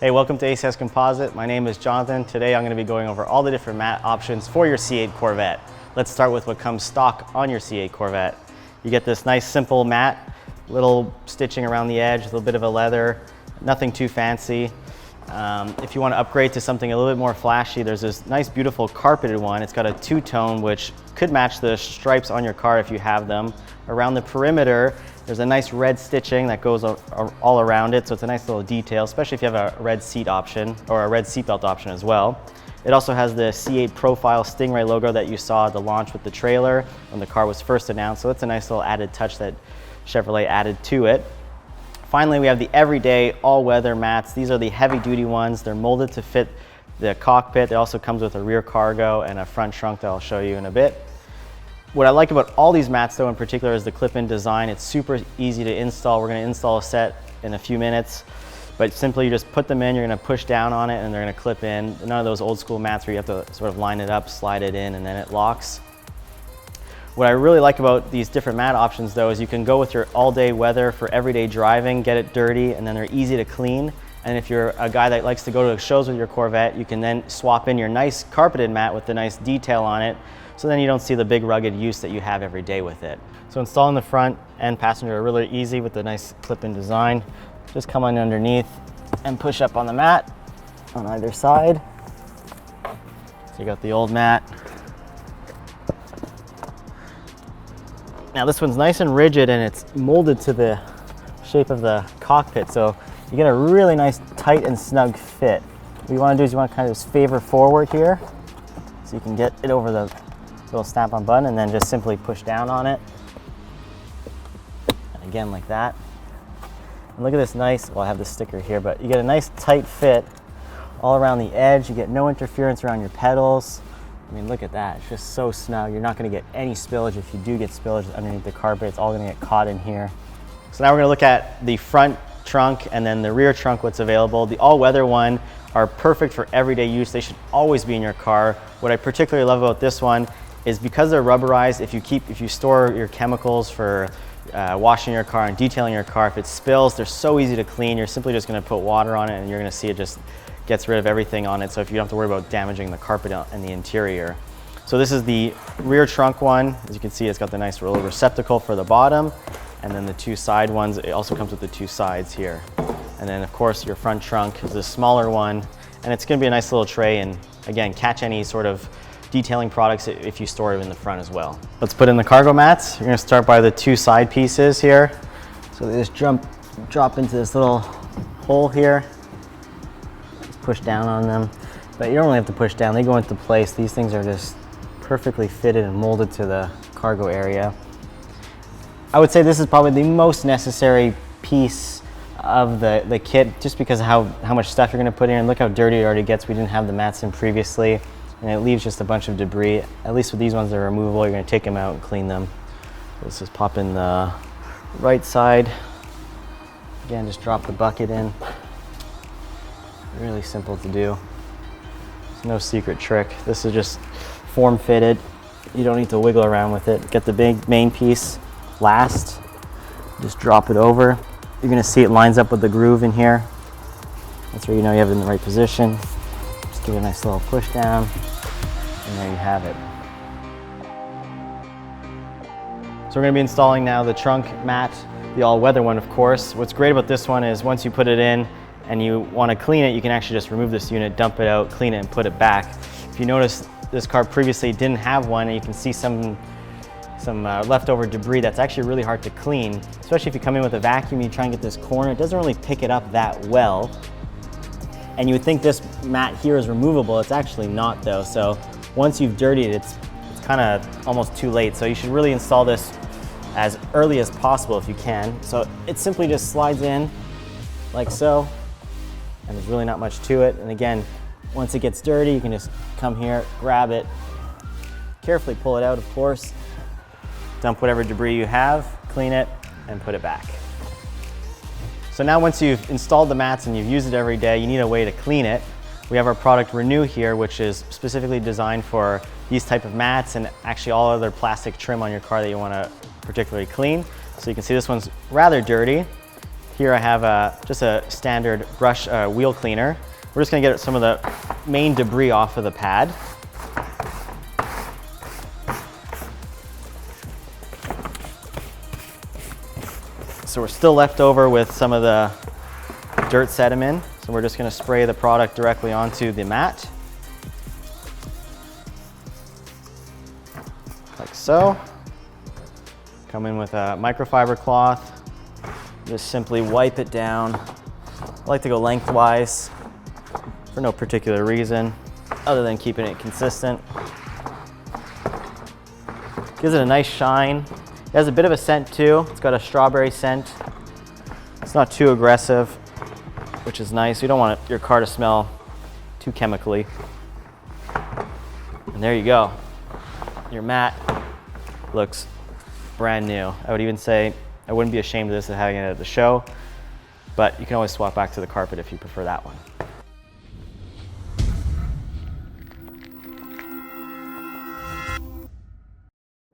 Hey, welcome to ACS Composite. My name is Jonathan. Today I'm going to be going over all the different mat options for your C8 Corvette. Let's start with what comes stock on your C8 Corvette. You get this nice simple mat, little stitching around the edge, a little bit of a leather, nothing too fancy. If you want to upgrade to something a little bit more flashy, there's this nice beautiful carpeted one. It's got a two-tone which could match the stripes on your car if you have them. Around the perimeter, there's a nice red stitching that goes all around it, so it's a nice little detail, especially if you have a red seat option or a red seatbelt option as well. It also has the C8 profile Stingray logo that you saw at the launch with the trailer when the car was first announced, so it's a nice little added touch that Chevrolet added to it. Finally, we have the everyday all-weather mats. These are the heavy-duty ones. They're molded to fit the cockpit. It also comes with a rear cargo and a front trunk that I'll show you in a bit. What I like about all these mats though in particular is the clip-in design. It's super easy to install. We're going to install a set in a few minutes, but simply you just put them in, you're going to push down on it and they're going to clip in. None of those old school mats where you have to sort of line it up, slide it in, and then it locks. What I really like about these different mat options though is you can go with your all-day weather for everyday driving, get it dirty, and then they're easy to clean. And if you're a guy that likes to go to shows with your Corvette, you can then swap in your nice carpeted mat with the nice detail on it, so then you don't see the big rugged use that you have every day with it. So installing the front and passenger are really easy with the nice clip-in design. Just come on underneath and push up on the mat on either side. So you got the old mat. Now this one's nice and rigid and it's molded to the shape of the cockpit, so you get a really nice tight and snug fit. What you want to do is you want to kind of just favor forward here so you can get it over the little snap-on button and then just simply push down on it. And again like that. And look at this nice, well I have the sticker here, but you get a nice tight fit all around the edge. You get no interference around your pedals. I mean, look at that, it's just so snug. You're not gonna get any spillage. If you do get spillage underneath the carpet, it's all gonna get caught in here. So now we're gonna look at the front trunk and then the rear trunk, what's available. The all-weather one are perfect for everyday use. They should always be in your car. What I particularly love about this one is because they're rubberized, if you store your chemicals for washing your car and detailing your car, if it spills, they're so easy to clean. You're simply just gonna put water on it and you're gonna see it just gets rid of everything on it, so if you don't have to worry about damaging the carpet and the interior. So this is the rear trunk one. As you can see, it's got the nice little receptacle for the bottom, and then the two side ones, it also comes with the two sides here. And then of course your front trunk is the smaller one, and it's gonna be a nice little tray and again, catch any sort of detailing products if you store it in the front as well. Let's put in the cargo mats. You're gonna start by the two side pieces here. So they just drop into this little hole here. Push down on them, but you don't really have to push down. They go into place. These things are just perfectly fitted and molded to the cargo area. I would say this is probably the most necessary piece of the kit, just because of how much stuff you're going to put in. And look how dirty it already gets. We didn't have the mats in previously, and it leaves just a bunch of debris. At least with these ones, they're removable. You're going to take them out and clean them. Let's just pop in the right side. Again, just drop the bucket in. Really simple to do. There's no secret trick. This is just form fitted. You don't need to wiggle around with it. Get the big main piece last. Just drop it over. You're gonna see it lines up with the groove in here. That's where you know you have it in the right position. Just give it a nice little push down, and there you have it. So we're gonna be installing now the trunk mat, the all-weather one, of course. What's great about this one is once you put it in, and you want to clean it, you can actually just remove this unit, dump it out, clean it, and put it back. If you notice, this car previously didn't have one, and you can see some leftover debris that's actually really hard to clean, especially if you come in with a vacuum, you try and get this corner, it doesn't really pick it up that well. And you would think this mat here is removable, it's actually not though. So once you've dirtied it, it's kind of almost too late. So you should really install this as early as possible if you can. So it simply just slides in like so. And there's really not much to it. And again, once it gets dirty, you can just come here, grab it, carefully pull it out, of course, dump whatever debris you have, clean it, and put it back. So now once you've installed the mats and you've used it every day, you need a way to clean it. We have our product Renew here, which is specifically designed for these type of mats and actually all other plastic trim on your car that you want to particularly clean. So you can see this one's rather dirty. Here I have just a standard brush wheel cleaner. We're just gonna get some of the main debris off of the pad. So we're still left over with some of the dirt sediment. So we're just gonna spray the product directly onto the mat. Like so. Come in with a microfiber cloth. Just simply wipe it down. I like to go lengthwise for no particular reason other than keeping it consistent. Gives it a nice shine. It has a bit of a scent too. It's got a strawberry scent. It's not too aggressive, which is nice. You don't want your car to smell too chemically. And there you go. Your mat looks brand new. I would even say I wouldn't be ashamed of this as having it at the show, but you can always swap back to the carpet if you prefer that one.